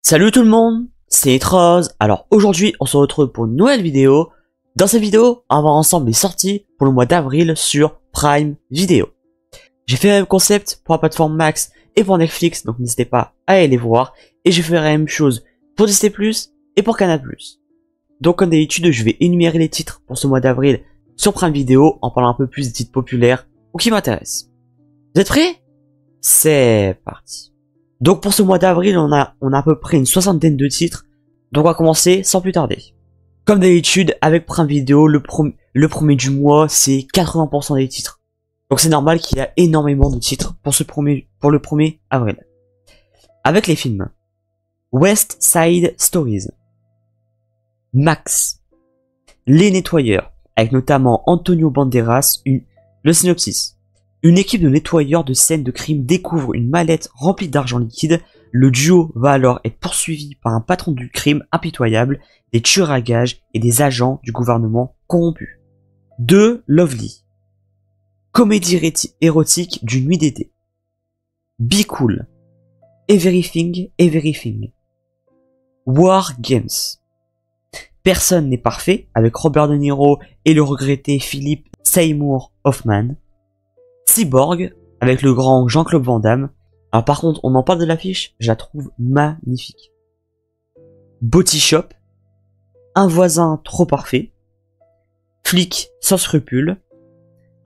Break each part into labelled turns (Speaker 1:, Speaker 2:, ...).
Speaker 1: Salut tout le monde, c'est Rose. Alors aujourd'hui on se retrouve pour une nouvelle vidéo. Dans cette vidéo on va voir ensemble les sorties pour le mois d'avril sur Prime Video. J'ai fait le même concept pour la plateforme Max et pour Netflix, donc n'hésitez pas à aller les voir. Et je ferai la même chose pour Disney+, et pour Canal+. Donc comme d'habitude je vais énumérer les titres pour ce mois d'avril sur Prime Video en parlant un peu plus des titres populaires ou qui m'intéressent. Vous êtes prêts? C'est parti. Donc pour ce mois d'avril, on a à peu près une soixantaine de titres. Donc on va commencer sans plus tarder. Comme d'habitude, avec Prime Video, le premier du mois, c'est 80% des titres. Donc c'est normal qu'il y a énormément de titres pour le 1er avril. Avec les films. West Side Stories. Max. Les Nettoyeurs, avec notamment Antonio Banderas, le synopsis. Une équipe de nettoyeurs de scènes de crime découvre une mallette remplie d'argent liquide. Le duo va alors être poursuivi par un patron du crime impitoyable, des tueurs à gages et des agents du gouvernement corrompus. 2. Lovely. Comédie érotique d'une nuit d'été. Be Cool. Everything, Everything. War Games. Personne n'est parfait, avec Robert De Niro et le regretté Philip Seymour Hoffman. Cyborg, avec le grand Jean-Claude Van Damme. Alors par contre, on en parle de l'affiche, je la trouve magnifique. Body Shop. Un voisin trop parfait. Flic sans scrupules.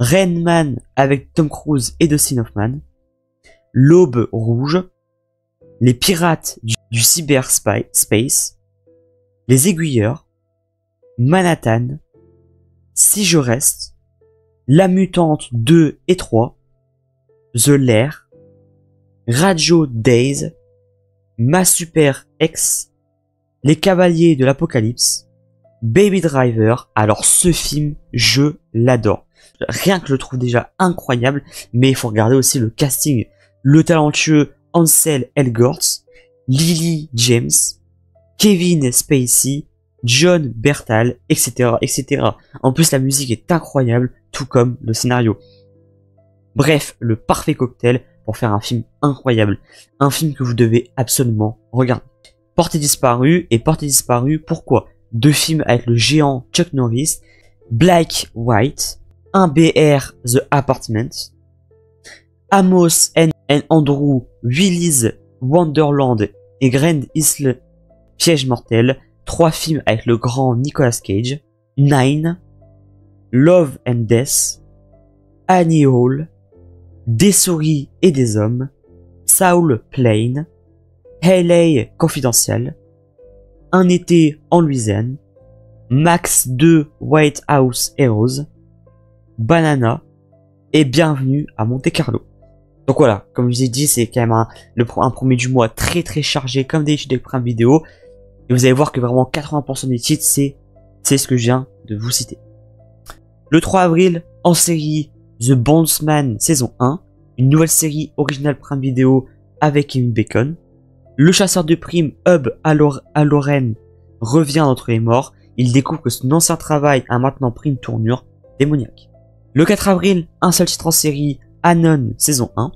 Speaker 1: Rain Man avec Tom Cruise et Dustin Hoffman. L'Aube rouge. Les pirates du cyberspace. Les aiguilleurs. Manhattan. Si je reste. La Mutante 2 et 3, The Lair, Radio Days, Ma Super Ex, Les Cavaliers de l'Apocalypse, Baby Driver. Alors ce film, je l'adore. Rien que je le trouve déjà incroyable, mais il faut regarder aussi le casting. Le talentueux Ansel Elgort, Lily James, Kevin Spacey, John Bertal, etc., etc. En plus, la musique est incroyable, tout comme le scénario. Bref, le parfait cocktail pour faire un film incroyable. Un film que vous devez absolument regarder. Portée disparue, et Portée disparue, pourquoi? 2 films avec le géant Chuck Norris, Black White, 1BR The Apartment, Amos and Andrew, Willy's Wonderland et Grand Isle Piège Mortel. 3 films avec le grand Nicolas Cage, Nine, Love and Death, Annie Hall, Des souris et des hommes, Saul Plain, LA Confidential, Un été en Louisiane, Max 2 White House Heroes, Banana et Bienvenue à Monte Carlo. Donc voilà, comme je vous ai dit, c'est quand même un premier du mois très chargé comme d'habitude avec Prime Video. Et vous allez voir que vraiment 80% des titres, c'est ce que je viens de vous citer. Le 3 avril, en série, The Bondsman saison 1, une nouvelle série originale Prime Video avec Kevin Bacon. Le chasseur de primes, Hub Alloren, revient d'entre les morts. Il découvre que son ancien travail a maintenant pris une tournure démoniaque. Le 4 avril, un seul titre en série, Anon saison 1.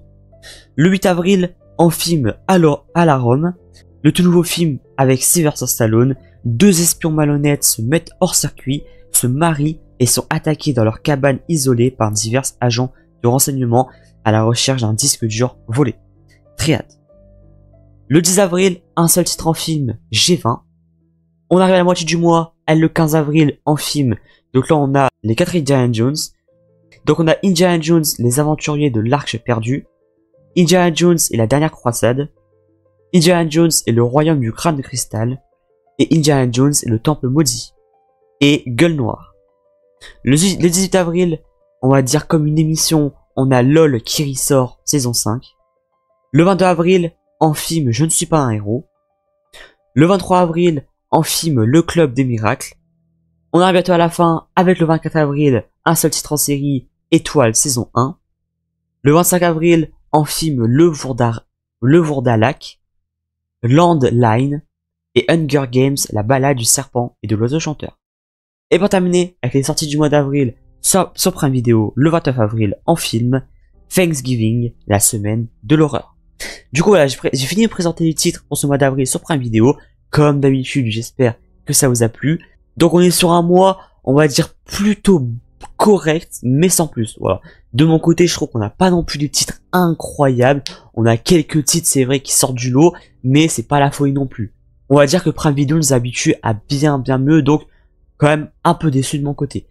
Speaker 1: Le 8 avril, en film Alarum, le tout nouveau film avec Sylvester Stallone. 2 espions malhonnêtes se mettent hors circuit, se marient et sont attaqués dans leur cabane isolée par divers agents de renseignement à la recherche d'un disque dur volé. Très hâte. Le 10 avril, un seul titre en film, G20. On arrive à la moitié du mois, le 15 avril en film. Donc là on a les 4 Indiana Jones. Donc on a Indiana Jones, les aventuriers de l'Arche perdue. Indiana Jones et la dernière croisade. Indiana Jones et le royaume du crâne de cristal. Et Indiana Jones et le temple maudit. Et Gueule Noire. Le 18 avril, on va dire comme une émission, on a LOL qui ressort saison 5. Le 22 avril, en film Je ne suis pas un héros. Le 23 avril, en film Le Club des Miracles. On arrive bientôt à la fin avec le 24 avril, un seul titre en série, Étoile saison 1. Le 25 avril, en film Le Vourdalac, Landline et Hunger Games, la balade du serpent et de l'oiseau chanteur. Et pour terminer, avec les sorties du mois d'avril sur Prime Video, le 29 avril en film, Thanksgiving, la semaine de l'horreur. Du coup voilà, j'ai fini de présenter les titres pour ce mois d'avril sur Prime Video. Comme d'habitude, j'espère que ça vous a plu. Donc on est sur un mois, on va dire plutôt correct, mais sans plus. Voilà. De mon côté, je trouve qu'on n'a pas non plus des titres incroyables. On a quelques titres, c'est vrai, qui sortent du lot, mais c'est pas la folie non plus. On va dire que Prime Video nous habitue à bien mieux, donc quand même un peu déçu de mon côté.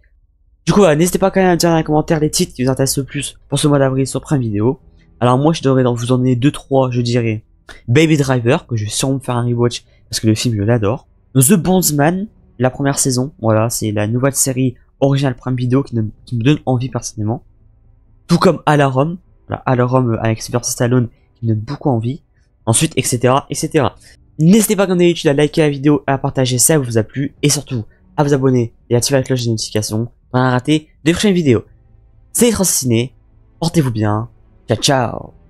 Speaker 1: Du coup, voilà, n'hésitez pas quand même à dire dans les commentaires les titres qui vous intéressent le plus pour ce mois d'avril sur Prime Video. Alors moi, je devrais vous en donner 2-3, je dirais. Baby Driver, que je vais sûrement faire un rewatch parce que le film, je l'adore. The Bondsman, la première saison, voilà, c'est la nouvelle série originale Prime Video qui me donne envie personnellement. Tout comme Alarum, voilà, Alarum avec Sylvester Stallone qui me donne beaucoup envie. Ensuite, etc., etc. N'hésitez pas comme d'habitude à liker la vidéo, à partager si ça vous a plu, et surtout à vous abonner et à activer la cloche de notification pour ne pas rater de prochaines vidéos. C'est Assassiné, portez-vous bien, ciao ciao.